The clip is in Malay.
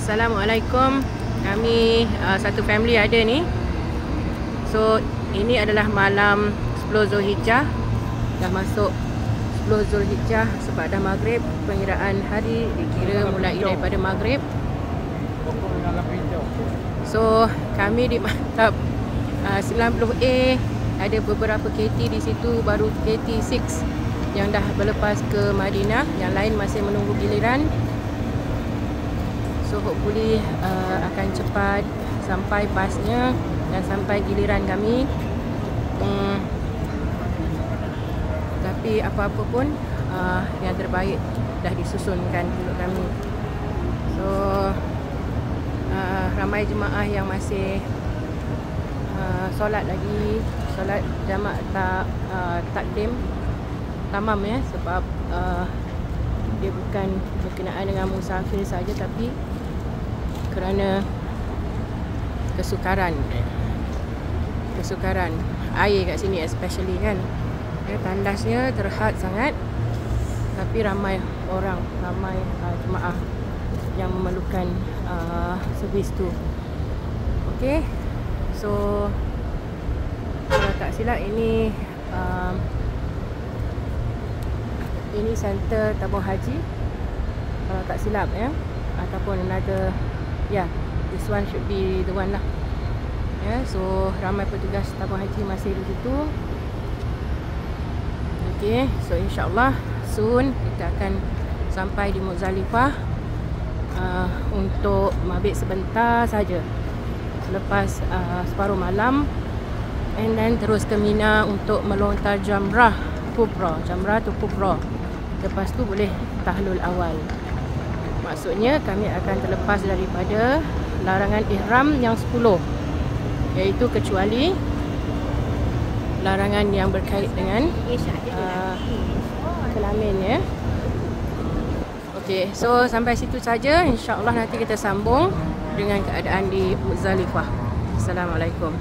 Assalamualaikum. Kami satu family ada ni. So ini adalah malam 10 Zulhijjah. Dah masuk 10 Zulhijjah sebab dah maghrib. Pengiraan hari dikira mulai daripada maghrib. So kami di maktab 90A, ada beberapa KT di situ, baru KT 6 yang dah berlepas ke Madinah, yang lain masih menunggu giliran. So hopefully akan cepat sampai pasnya dan sampai giliran kami. Tapi apa-apa pun yang terbaik dah disusunkan untuk kami. So ramai jemaah yang masih solat lagi, solat jamak takdim tamam ya, sebab dia bukan berkenaan dengan musafir saja, tapi kerana kesukaran air kat sini especially kan. Tandasnya terhad sangat, tapi ramai orang, ramai jemaah yang memerlukan servis tu. Okey, so kalau tak silap ini center tabung haji, kalau tak silap ya, ataupun another, this one should be the one lah. So ramai petugas tabung haji masih di situ. Okay, so insyaAllah soon kita akan sampai di Muzdalifah untuk mabit sebentar saja selepas separuh malam, and then terus ke Mina untuk melontar jamrah kubra, jamratul kubra. Lepas tu boleh tahlul awal. Maksudnya kami akan terlepas daripada larangan ihram yang 10, iaitu kecuali larangan yang berkait dengan kelamin ya. Okey, so sampai situ saja. InsyaAllah nanti kita sambung dengan keadaan di Muzdalifah. Assalamualaikum.